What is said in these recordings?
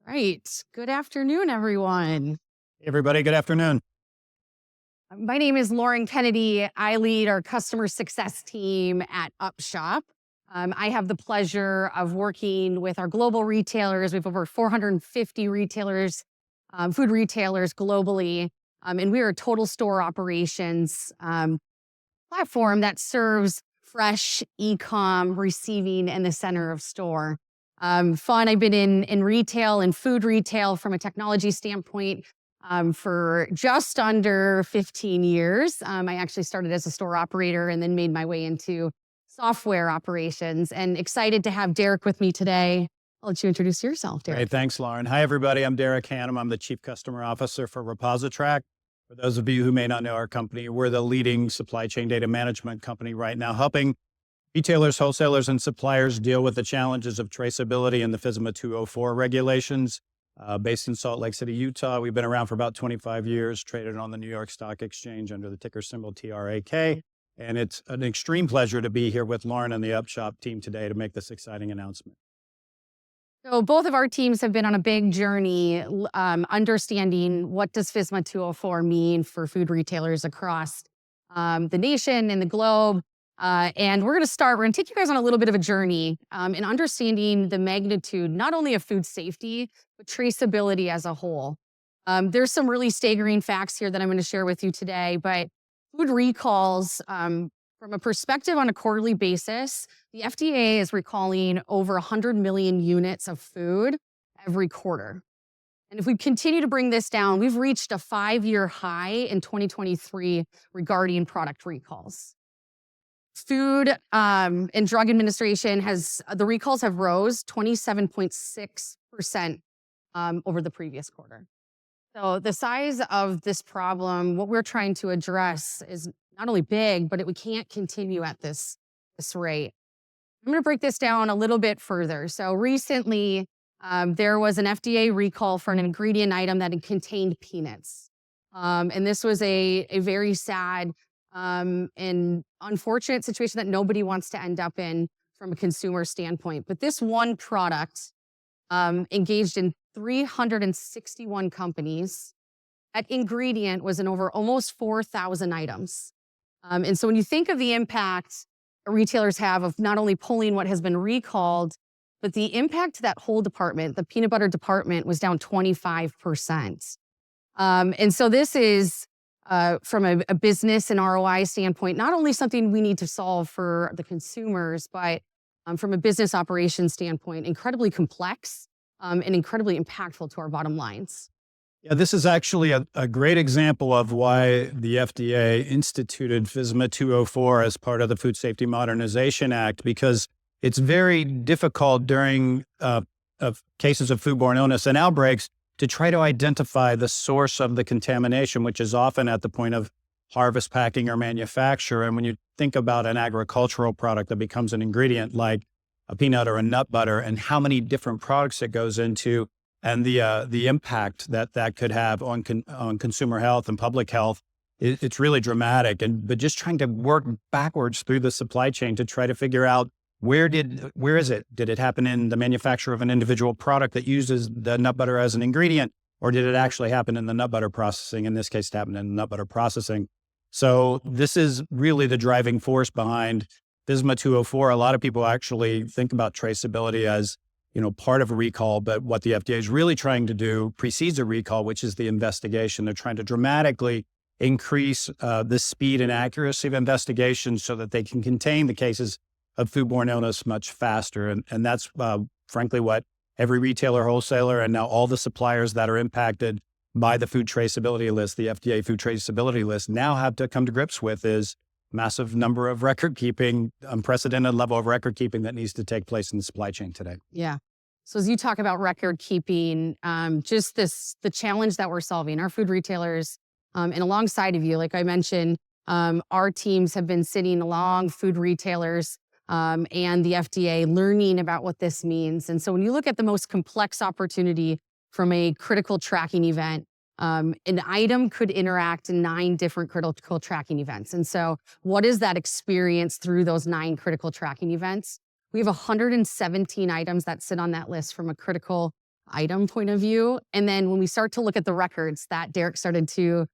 Right. Good afternoon, everyone. Hey, everybody, good afternoon. My name is Lauren Kennedy. I lead our customer success team at Upshop. I have the pleasure of working with our global retailers. We have over 450 retailers, food retailers globally. And we are a total store operations platform that serves fresh, e-com, receiving, and the center of store. Fun. I've been in retail and food retail from a technology standpoint for just under 15 years. I actually started as a store operator and then made my way into software operations, and excited to have Derek with me today. I'll let you introduce yourself, Derek. Great, thanks, Lauren. Hi, everybody. I'm Derek Hannum. I'm the Chief Customer Officer for ReposiTrak. For those of you who may not know our company, we're the leading supply chain data management company right now, helping retailers, wholesalers, and suppliers deal with the challenges of traceability and the FSMA 204 regulations. Based in Salt Lake City, Utah. We've been around for about 25 years, traded on the New York Stock Exchange under the ticker symbol TRAK. And it's an extreme pleasure to be here with Lauren and the Upshop team today to make this exciting announcement. So both of our teams have been on a big journey understanding what does FSMA 204 mean for food retailers across the nation and the globe. And we're going to take you guys on a little bit of a journey in understanding the magnitude, not only of food safety, but traceability as a whole. There's some really staggering facts here that I'm going to share with you today, but food recalls, from a perspective on a quarterly basis, the FDA is recalling over 100 million units of food every quarter. And if we continue to bring this down, we've reached a 5-year high in 2023 regarding product recalls. Food and Drug Administration the recalls have rose 27.6% over the previous quarter. So the size of this problem, what we're trying to address, is not only big, but we can't continue at this rate. I'm going to break this down a little bit further. So recently, there was an FDA recall for an ingredient item that had contained peanuts. And this was a very sad and unfortunate situation that nobody wants to end up in from a consumer standpoint. But this one product engaged in 361 companies. That ingredient was in over almost 4,000 items. And so when you think of the impact retailers have of not only pulling what has been recalled, but the impact to that whole department, the peanut butter department, was down 25%. And so this is, from a business and ROI standpoint, not only something we need to solve for the consumers, but from a business operations standpoint, incredibly complex and incredibly impactful to our bottom lines. Yeah, this is actually a great example of why the FDA instituted FSMA 204 as part of the Food Safety Modernization Act, because it's very difficult during of cases of foodborne illness and outbreaks to try to identify the source of the contamination, which is often at the point of harvest, packing, or manufacture. And when you think about an agricultural product that becomes an ingredient like a peanut or a nut butter, and how many different products it goes into, and the impact that could have on consumer health and public health, it's really dramatic. But just trying to work backwards through the supply chain to try to figure out where is it? Did it happen in the manufacture of an individual product that uses the nut butter as an ingredient, or did it actually happen in the nut butter processing? In this case, it happened in nut butter processing. So this is really the driving force behind FSMA 204. A lot of people actually think about traceability as, part of a recall, but what the FDA is really trying to do precedes a recall, which is the investigation. They're trying to dramatically increase the speed and accuracy of investigations so that they can contain the cases of foodborne illness much faster. And that's frankly what every retailer, wholesaler, and now all the suppliers that are impacted by the food traceability list, the FDA food traceability list, now have to come to grips with, is massive number of record keeping, unprecedented level of record keeping that needs to take place in the supply chain today. Yeah. So as you talk about record keeping, the challenge that we're solving, our food retailers, and alongside of you, like I mentioned, our teams have been sitting along food retailers and the FDA, learning about what this means. And so when you look at the most complex opportunity from a critical tracking event, an item could interact in 9 different critical tracking events. And so what is that experience through those 9 critical tracking events? We have 117 items that sit on that list from a critical item point of view. And then when we start to look at the records that Derek started to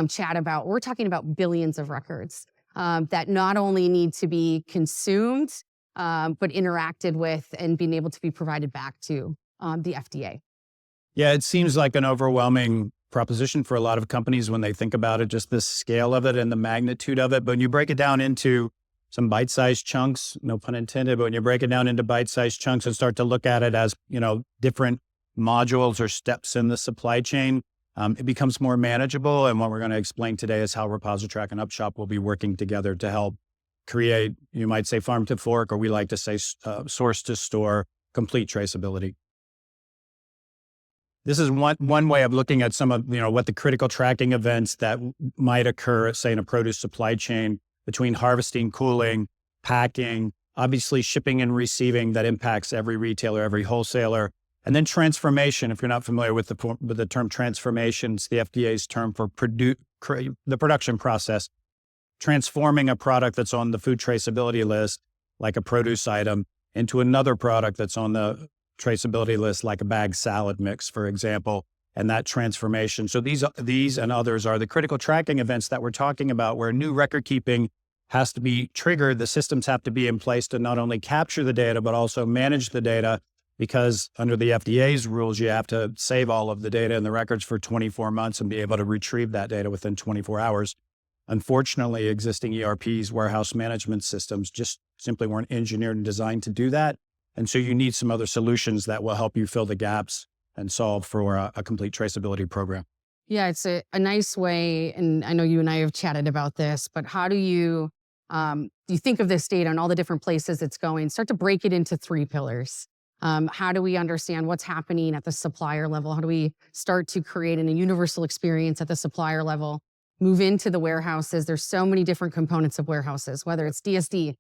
chat about, we're talking about billions of records that not only need to be consumed, but interacted with and being able to be provided back to the FDA. Yeah, it seems like an overwhelming proposition for a lot of companies when they think about it, just the scale of it and the magnitude of it. But when you break it down into some bite-sized chunks, no pun intended, but when you break it down into bite-sized chunks and start to look at it as, different modules or steps in the supply chain, it becomes more manageable. And what we're going to explain today is how ReposiTrak and Upshop will be working together to help create, you might say, farm to fork, or we like to say source to store complete traceability. This is one way of looking at some of, what the critical tracking events that might occur, say, in a produce supply chain between harvesting, cooling, packing, obviously shipping and receiving that impacts every retailer, every wholesaler. And then transformation, if you're not familiar with the term transformation, it's the FDA's term for the production process, transforming a product that's on the food traceability list, like a produce item, into another product that's on the traceability list, like a bagged salad mix, for example, and that transformation. So these and others are the critical tracking events that we're talking about, where new record keeping has to be triggered. The systems have to be in place to not only capture the data, but also manage the data, because under the FDA's rules, you have to save all of the data in the records for 24 months and be able to retrieve that data within 24 hours. Unfortunately, existing ERPs, warehouse management systems, just simply weren't engineered and designed to do that. And so you need some other solutions that will help you fill the gaps and solve for a complete traceability program. Yeah, it's a nice way, and I know you and I have chatted about this, but how do you think of this data and all the different places it's going, start to break it into 3 pillars? How do we understand what's happening at the supplier level? How do we start to create a universal experience at the supplier level? Move into the warehouses. There's so many different components of warehouses, whether it's DSD,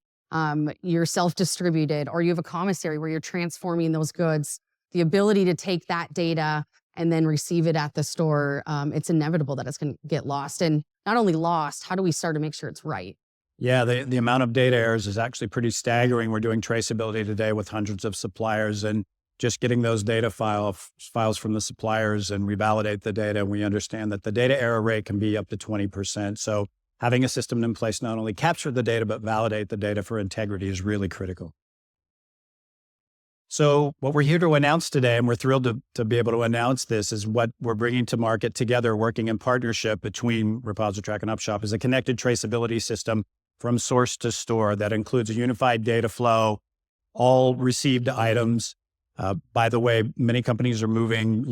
you're self-distributed, or you have a commissary where you're transforming those goods. The ability to take that data and then receive it at the store, it's inevitable that it's going to get lost. And not only lost, how do we start to make sure it's right? Yeah, the amount of data errors is actually pretty staggering. We're doing traceability today with hundreds of suppliers, and just getting those data files from the suppliers and revalidate the data. We understand that the data error rate can be up to 20%. So having a system in place not only capture the data, but validate the data for integrity is really critical. So what we're here to announce today, and we're thrilled to be able to announce this, is what we're bringing to market together, working in partnership between ReposiTrak and Upshop, is a connected traceability system from source to store that includes a unified data flow, all received items. By the way, leading companies are moving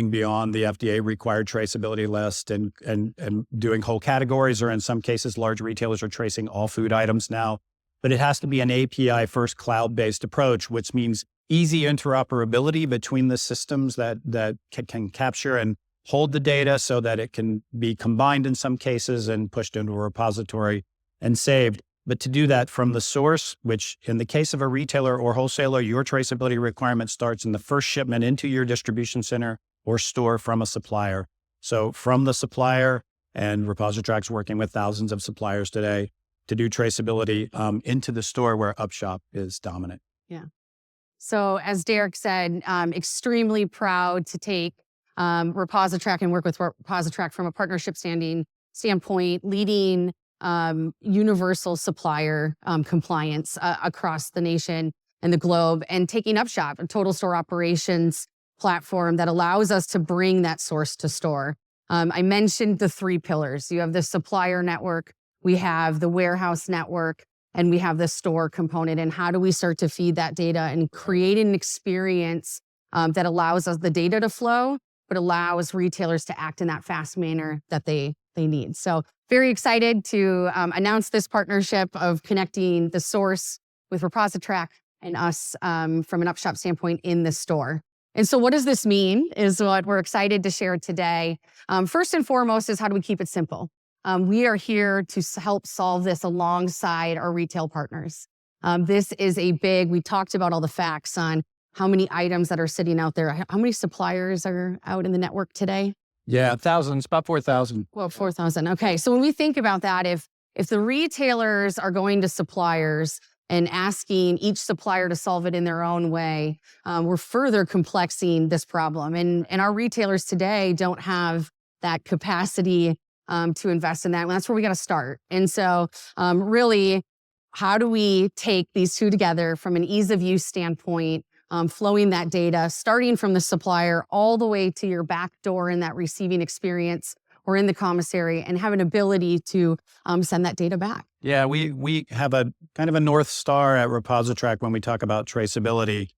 beyond the FDA required traceability list and doing whole categories, or in some cases, large retailers are tracing all food items now. But it has to be an API first cloud-based approach, which means easy interoperability between the systems that can capture and hold the data so that it can be combined in some cases and pushed into a repository and saved. But to do that from the source, which in the case of a retailer or wholesaler, your traceability requirement starts in the first shipment into your distribution center or store from a supplier. So from the supplier, and ReposiTrak's working with thousands of suppliers today to do traceability into the store where Upshop is dominant. Yeah. So as Derek said, extremely proud to take ReposiTrak and work with ReposiTrak from a partnership standpoint, leading universal supplier compliance across the nation and the globe, and taking Upshop, a total store operations platform that allows us to bring that source to store. I mentioned the 3 pillars. You have the supplier network, we have the warehouse network, and we have the store component. And how do we start to feed that data and create an experience that allows us the data to flow, but allows retailers to act in that fast manner that they need. So very excited to announce this partnership of connecting the source with ReposiTrak and us from an Upshop standpoint in the store. And so what does this mean is what we're excited to share today. First and foremost is how do we keep it simple? We are here to help solve this alongside our retail partners. This is we talked about all the facts on how many items that are sitting out there. How many suppliers are out in the network today? Yeah, thousands, about 4,000. Well, 4,000. Okay. So when we think about that, if the retailers are going to suppliers, and asking each supplier to solve it in their own way, we're further complexing this problem. And our retailers today don't have that capacity to invest in that. And that's where we got to start. And so really, how do we take these two together from an ease of use standpoint, flowing that data, starting from the supplier all the way to your back door in that receiving experience or in the commissary, and have an ability to send that data back? Yeah, we have a kind of a North Star at ReposiTrak when we talk about traceability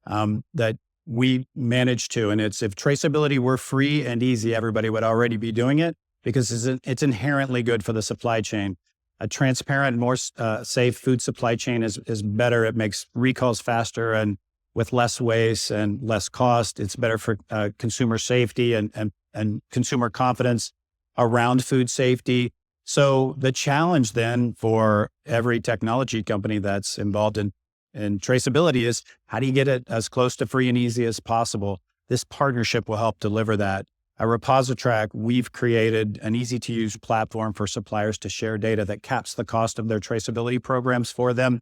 that we manage to. And it's, if traceability were free and easy, everybody would already be doing it, because it's inherently good for the supply chain. A transparent, more safe food supply chain is better. It makes recalls faster and with less waste and less cost. It's better for consumer safety and consumer confidence around food safety. So the challenge then for every technology company that's involved in traceability is, how do you get it as close to free and easy as possible? This partnership will help deliver that. At ReposiTrak, we've created an easy-to-use platform for suppliers to share data that caps the cost of their traceability programs for them.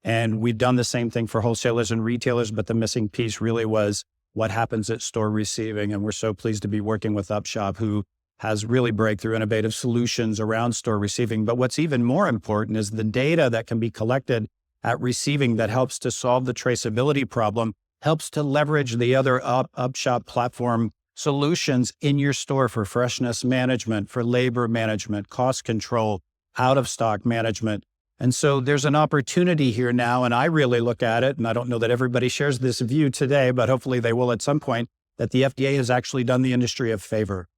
And we've done the same thing for wholesalers and retailers, but the missing piece really was what happens at store receiving. And we're so pleased to be working with Upshop, who has really breakthrough innovative solutions around store receiving. But what's even more important is the data that can be collected at receiving that helps to solve the traceability problem, helps to leverage the other Upshop platform solutions in your store for freshness management, for labor management, cost control, out of stock management. And so there's an opportunity here now, and I really look at it, and I don't know that everybody shares this view today, but hopefully they will at some point, that the FDA has actually done the industry a favor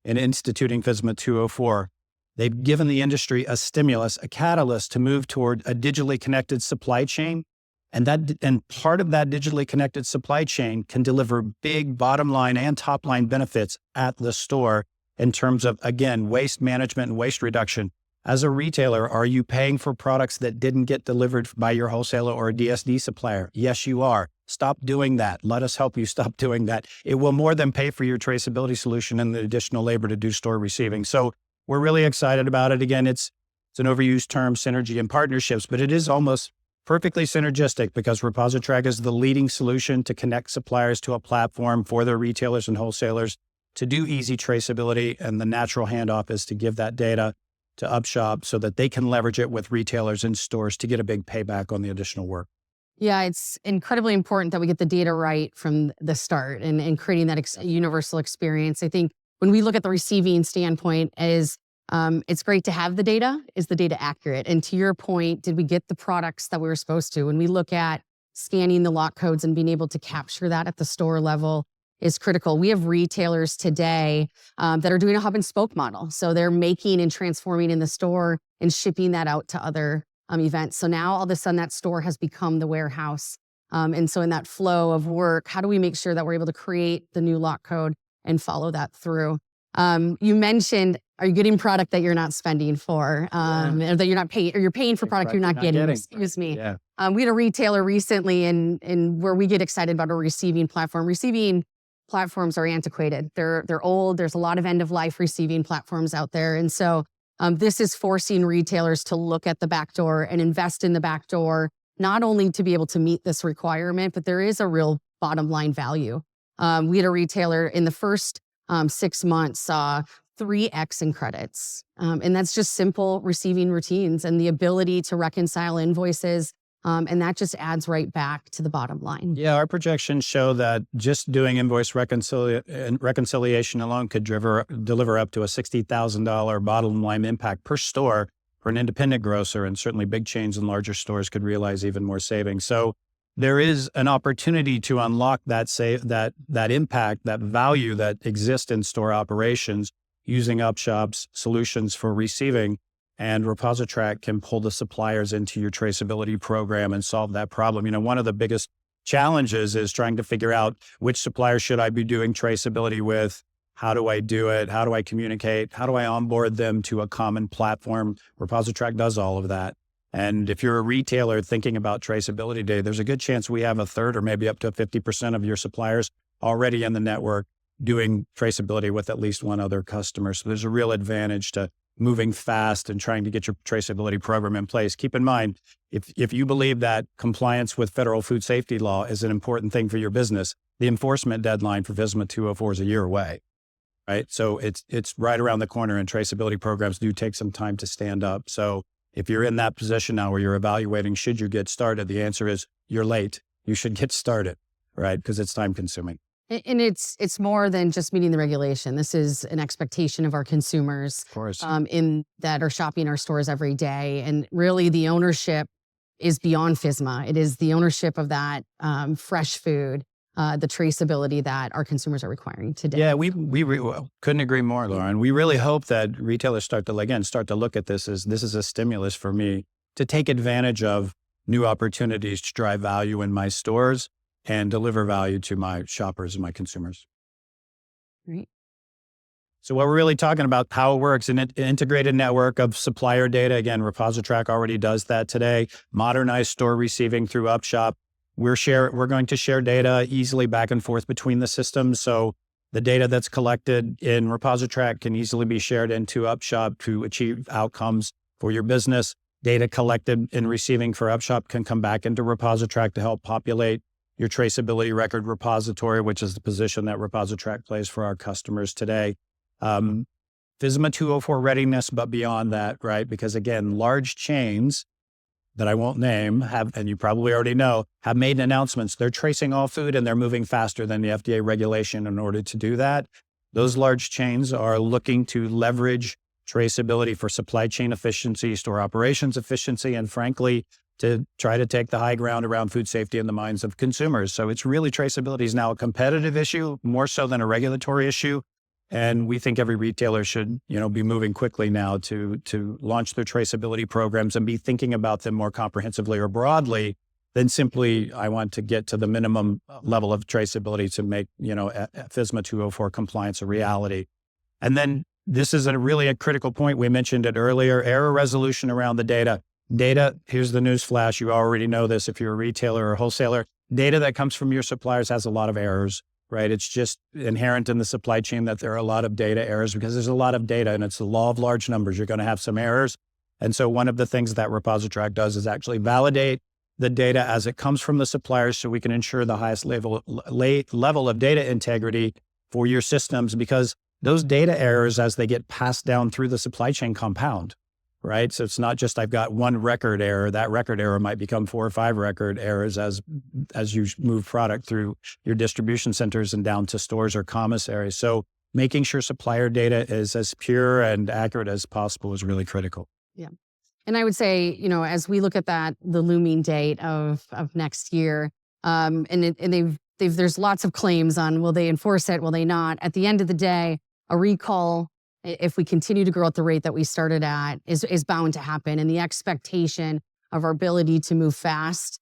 in instituting FSMA 204. They've given the industry a stimulus, a catalyst to move toward a digitally connected supply chain. And part of that digitally connected supply chain can deliver big bottom line and top line benefits at the store in terms of, again, waste management and waste reduction. As a retailer, are you paying for products that didn't get delivered by your wholesaler or a DSD supplier? Yes, you are. Stop doing that. Let us help you stop doing that. It will more than pay for your traceability solution and the additional labor to do store receiving. So we're really excited about it. Again, it's an overused term, synergy and partnerships, but it is almost perfectly synergistic, because ReposiTrak is the leading solution to connect suppliers to a platform for their retailers and wholesalers to do easy traceability. And the natural handoff is to give that data to Upshop so that they can leverage it with retailers and stores to get a big payback on the additional work. Yeah, it's incredibly important that we get the data right from the start and creating that universal experience. I think when we look at the receiving standpoint, it's great to have the data. Is the data accurate? And to your point, did we get the products that we were supposed to? When we look at scanning the lot codes and being able to capture that at the store level is critical. We have retailers today that are doing a hub and spoke model. So they're making and transforming in the store and shipping that out to other events. So now all of a sudden that store has become the warehouse. And so in that flow of work, how do we make sure that we're able to create the new lot code and follow that through? You mentioned, are you getting product that you're not spending for, or that you're not paying, or you're paying for product you're not getting? Excuse me. Yeah. We had a retailer recently and where we get excited about a receiving platform. Receiving platforms are antiquated. They're old. There's a lot of end of life receiving platforms out there. And so this is forcing retailers to look at the back door and invest in the back door, not only to be able to meet this requirement, but there is a real bottom line value. We had a retailer in the first 6 months saw 3x in credits. And that's just simple receiving routines and the ability to reconcile invoices. And that just adds right back to the bottom line. Yeah, our projections show that just doing invoice reconciliation alone could deliver up to a $60,000 bottom line impact per store for an independent grocer, and certainly big chains and larger stores could realize even more savings. So there is an opportunity to unlock that impact, that value that exists in store operations using Upshop's solutions for receiving. And ReposiTrak can pull the suppliers into your traceability program and solve that problem. You know, one of the biggest challenges is trying to figure out which supplier should I be doing traceability with? How do I do it? How do I communicate? How do I onboard them to a common platform? ReposiTrak does all of that. And if you're a retailer thinking about traceability day, there's a good chance we have a third or maybe up to 50% of your suppliers already in the network doing traceability with at least one other customer. So there's a real advantage to moving fast and trying to get your traceability program in place. Keep in mind, if you believe that compliance with federal food safety law is an important thing for your business, the enforcement deadline for FSMA 204 is a year away, right? So it's right around the corner, and traceability programs do take some time to stand up. So if you're in that position now where you're evaluating, should you get started? The answer is you're late. You should get started, right? Because it's time consuming. And it's more than just meeting the regulation. This is an expectation of our consumers, Of course. in that are shopping our stores every day. And really the ownership is beyond FSMA. It is the ownership of that fresh food, the traceability that our consumers are requiring today. Yeah, we couldn't agree more, Lauren. We really hope that retailers start to look at this as a stimulus for me to take advantage of new opportunities to drive value in my stores and deliver value to my shoppers and my consumers. Right. So what we're really talking about, how it works, an integrated network of supplier data. Again, ReposiTrak already does that today. Modernized store receiving through Upshop. We're going to share data easily back and forth between the systems. So the data that's collected in ReposiTrak can easily be shared into Upshop to achieve outcomes for your business. Data collected in receiving for Upshop can come back into ReposiTrak to help populate your traceability record repository, which is the position that ReposiTrak plays for our customers today. FSMA 204 readiness, but beyond that, right? Because again, large chains that I won't name have, and you probably already know, have made announcements. They're tracing all food and they're moving faster than the FDA regulation in order to do that. Those large chains are looking to leverage traceability for supply chain efficiency, store operations efficiency, and frankly, to try to take the high ground around food safety in the minds of consumers. So it's really, traceability is now a competitive issue, more so than a regulatory issue. And we think every retailer should, be moving quickly now to launch their traceability programs and be thinking about them more comprehensively or broadly than simply, I want to get to the minimum level of traceability to make, FSMA 204 compliance a reality. And then this is really a critical point. We mentioned it earlier, error resolution around the data. Data, here's the news flash. You already know this if you're a retailer or wholesaler. Data that comes from your suppliers has a lot of errors, right? It's just inherent in the supply chain that there are a lot of data errors because there's a lot of data and it's the law of large numbers. You're going to have some errors. And so one of the things that ReposiTrak does is actually validate the data as it comes from the suppliers so we can ensure the highest level of data integrity for your systems, because those data errors, as they get passed down through the supply chain, compound. Right. So it's not just I've got one record error. That record error might become 4 or 5 record errors as you move product through your distribution centers and down to stores or commissaries. So making sure supplier data is as pure and accurate as possible is really critical. Yeah. And I would say, as we look at that, the looming date of next year, there's lots of claims on, will they enforce it? Will they not? At the end of the day, a recall, if we continue to grow at the rate that we started at, is bound to happen. And the expectation of our ability to move fast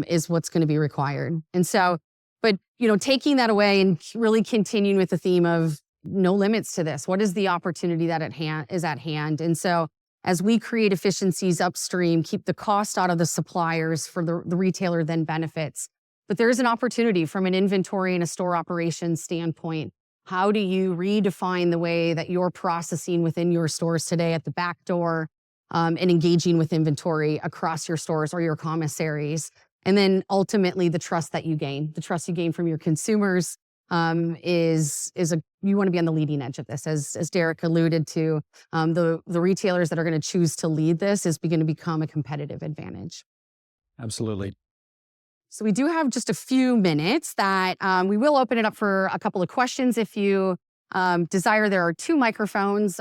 is what's going to be required. And so, but, taking that away and really continuing with the theme of no limits to this, what is the opportunity that is at hand? And so as we create efficiencies upstream, keep the cost out of the suppliers for the retailer then benefits. But there is an opportunity from an inventory and a store operations standpoint. How do you redefine the way that you're processing within your stores today at the back door and engaging with inventory across your stores or your commissaries? And then ultimately the trust that you gain, from your consumers you want to be on the leading edge of this. As Derek alluded to, the retailers that are going to choose to lead this is going to become a competitive advantage. Absolutely. So we do have just a few minutes that we will open it up for a couple of questions if you desire. There are 2 microphones,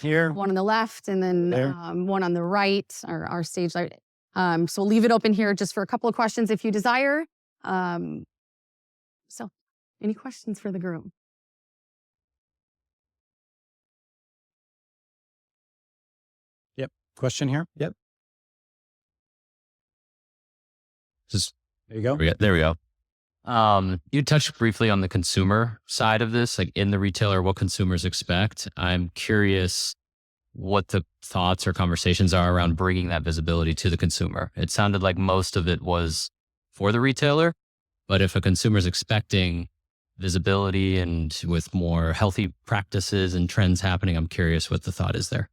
here, one on the left and then one on the right, or our stage light. So we'll leave it open here just for a couple of questions if you desire. So any questions for the group? Yep. Question here. Yep. There you go. There we go. You touched briefly on the consumer side of this, like in the retailer, what consumers expect. I'm curious what the thoughts or conversations are around bringing that visibility to the consumer. It sounded like most of it was for the retailer, but if a consumer is expecting visibility and with more healthy practices and trends happening, I'm curious what the thought is there.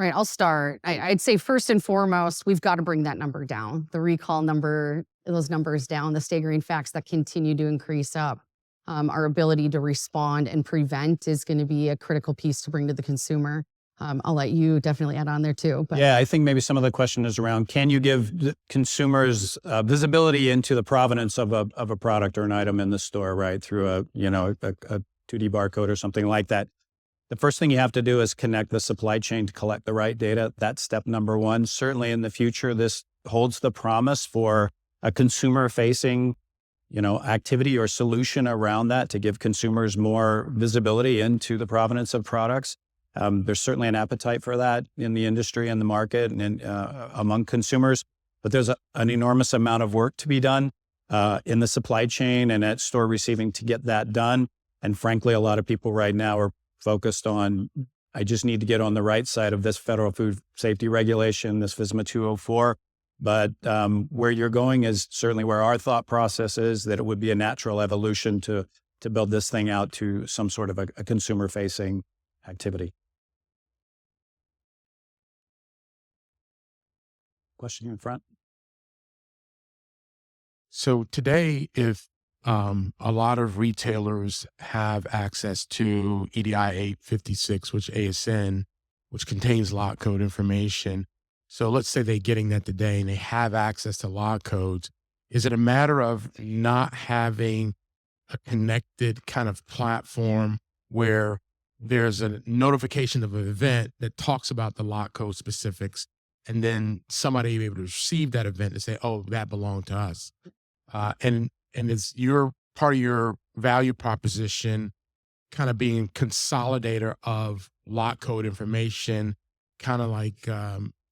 Right. I'll start. I'd say first and foremost, we've got to bring that number down, the recall number, those numbers down, the staggering facts that continue to increase up. Our ability to respond and prevent is going to be a critical piece to bring to the consumer. I'll let you definitely add on there too. But Yeah, I think maybe some of the question is around, can you give the consumers visibility into the provenance of a product or an item in the store, right? Through a 2D barcode or something like that. The first thing you have to do is connect the supply chain to collect the right data. That's step number one. Certainly in the future, this holds the promise for a consumer-facing, activity or solution around that to give consumers more visibility into the provenance of products. There's certainly an appetite for that in the industry and the market and among consumers, but there's an enormous amount of work to be done in the supply chain and at store receiving to get that done. And frankly, a lot of people right now are focused on, I just need to get on the right side of this federal food safety regulation, this FSMA 204. But where you're going is certainly where our thought process is, that it would be a natural evolution to build this thing out to some sort of a consumer-facing activity. Question here in front. So today, if a lot of retailers have access to EDI 856, which contains lot code information. So let's say they're getting that today and they have access to lot codes. Is it a matter of not having a connected kind of platform where there's a notification of an event that talks about the lot code specifics, and then somebody be able to receive that event and say, oh, that belonged to us? And it's your part of your value proposition kind of being consolidator of lot code information, kind of like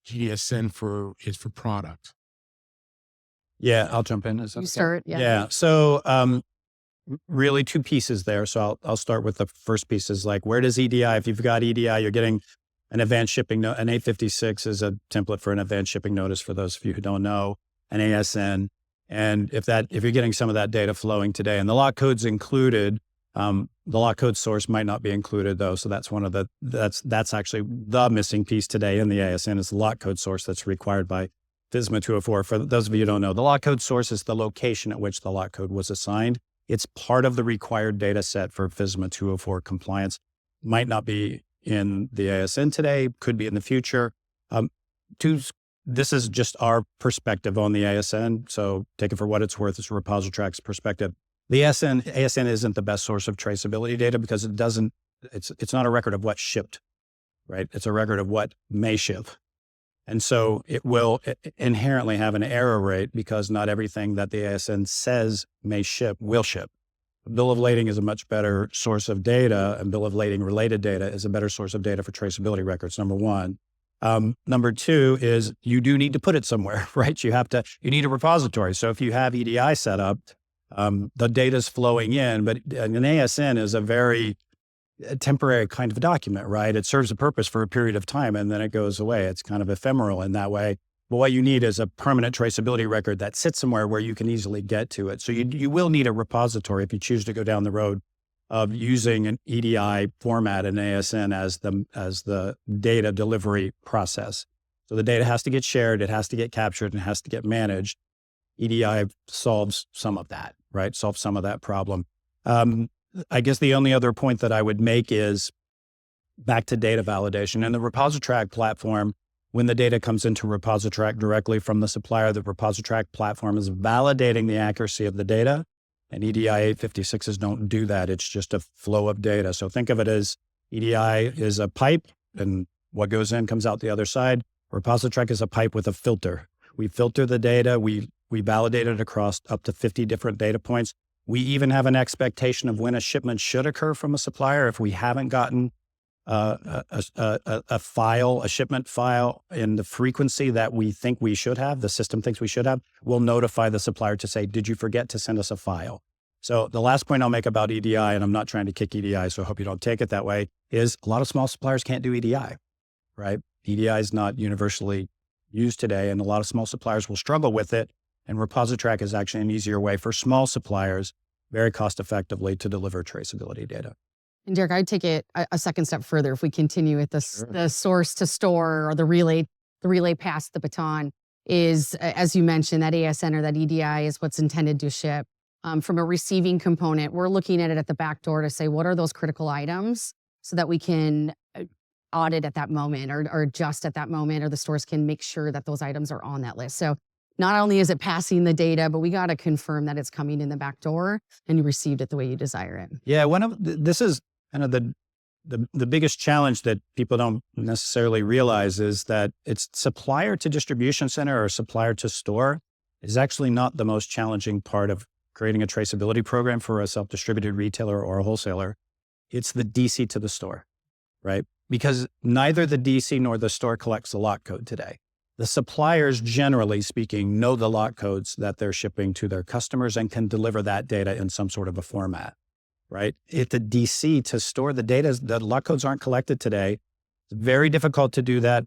GDSN is for product. Yeah, I'll jump in. Is that you okay? start. Yeah. Yeah. So really two pieces there. So I'll start with the first piece is like, where does EDI, if you've got EDI, you're getting an advanced shipping note. An 856 is a template for an advanced shipping notice for those of you who don't know, an ASN. And if you're getting some of that data flowing today and the lot code's included, the lot code source might not be included though. So that's that's actually the missing piece today in the ASN is the lot code source that's required by FSMA 204. For those of you who don't know, the lot code source is the location at which the lot code was assigned. It's part of the required data set for FSMA 204 compliance. Might not be in the ASN today, could be in the future. This is just our perspective on the ASN. So take it for what it's worth. It's ReposiTrak's perspective. The ASN isn't the best source of traceability data because it's not a record of what shipped, right? It's a record of what may ship. And so it will inherently have an error rate because not everything that the ASN says may ship will ship. Bill of lading is a much better source of data, and bill of lading related data is a better source of data for traceability records, number one. Number two is you do need to put it somewhere, right? You need a repository. So if you have EDI set up, the data's flowing in, but an ASN is a very temporary kind of document, right? It serves a purpose for a period of time and then it goes away. It's kind of ephemeral in that way. But what you need is a permanent traceability record that sits somewhere where you can easily get to it. So you will need a repository if you choose to go down the road of using an EDI format in ASN as the data delivery process. So the data has to get shared, it has to get captured, and it has to get managed. EDI solves some of that, right? Solves some of that problem. I guess the only other point that I would make is back to data validation. In the ReposiTrak platform, when the data comes into ReposiTrak directly from the supplier, the ReposiTrak platform is validating the accuracy of the data. And EDI 856s don't do that. It's just a flow of data. So think of it as EDI is a pipe and what goes in comes out the other side. ReposiTrak is a pipe with a filter. We filter the data. We validate it across up to 50 different data points. We even have an expectation of when a shipment should occur from a supplier. If we haven't gotten a shipment file in the frequency that we think we should have, the system thinks we should have, we'll notify the supplier to say, did you forget to send us a file? So the last point I'll make about EDI, and I'm not trying to kick EDI, so I hope you don't take it that way, is a lot of small suppliers can't do EDI, right? EDI is not universally used today, and a lot of small suppliers will struggle with it. And ReposiTrak is actually an easier way for small suppliers, very cost effectively, to deliver traceability data. And Derek, I'd take it a second step further if we continue with the source to store or the relay past the baton is, as you mentioned, that ASN or that EDI is what's intended to ship. From a receiving component, we're looking at it at the back door to say, what are those critical items so that we can audit at that moment or adjust at that moment, or the stores can make sure that those items are on that list. So not only is it passing the data, but we got to confirm that it's coming in the back door and you received it the way you desire it. Yeah, this is kind of the biggest challenge that people don't necessarily realize is that it's supplier to distribution center or supplier to store is actually not the most challenging part of creating a traceability program for a self-distributed retailer or a wholesaler. It's the DC to the store, right? Because neither the DC nor the store collects the lot code today. The suppliers, generally speaking, know the lot codes that they're shipping to their customers and can deliver that data in some sort of a format, right? At the DC to store the data, the lot codes aren't collected today. It's very difficult to do that.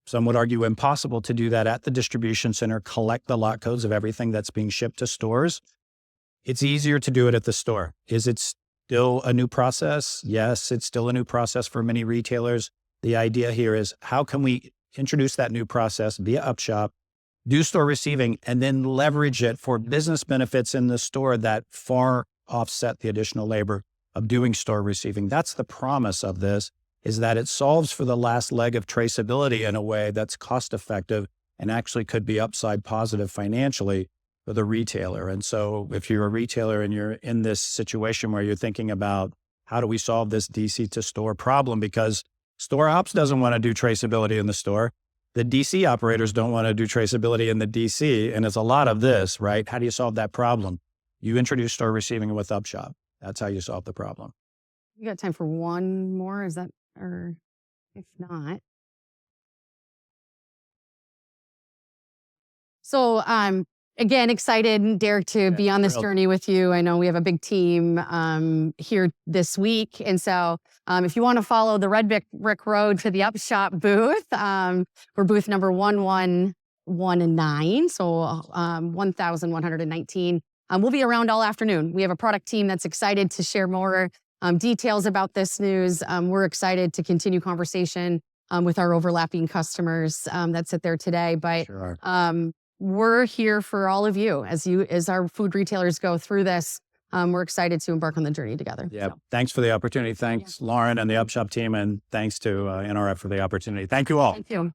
Some would argue impossible to do that at the distribution center, collect the lot codes of everything that's being shipped to stores. It's easier to do it at the store. Is it still a new process? Yes, it's still a new process for many retailers. The idea here is how can we introduce that new process via Upshop, do store receiving, and then leverage it for business benefits in the store that far offset the additional labor of doing store receiving. That's the promise of this, is that it solves for the last leg of traceability in a way that's cost effective and actually could be upside positive financially for the retailer. And so if you're a retailer and you're in this situation where you're thinking about how do we solve this DC to store problem, because store ops doesn't want to do traceability in the store. The DC operators don't want to do traceability in the DC. And it's a lot of this, right? How do you solve that problem? You introduce store receiving with Upshop. That's how you solve the problem. You got time for one more? Is that, or if not? So, again, excited, Derek, to be on this journey with you. I know we have a big team here this week. And so if you want to follow the red brick road to the Upshop booth, we're booth number 1119, so 1119. We'll be around all afternoon. We have a product team that's excited to share more details about this news. We're excited to continue conversation with our overlapping customers that sit there today. But Sure. We're here for all of you as our food retailers go through this. We're excited to embark on the journey together. Yeah. So. Thanks for the opportunity. Thanks, Lauren and the Upshop team. And thanks to NRF for the opportunity. Thank you all. Thank you.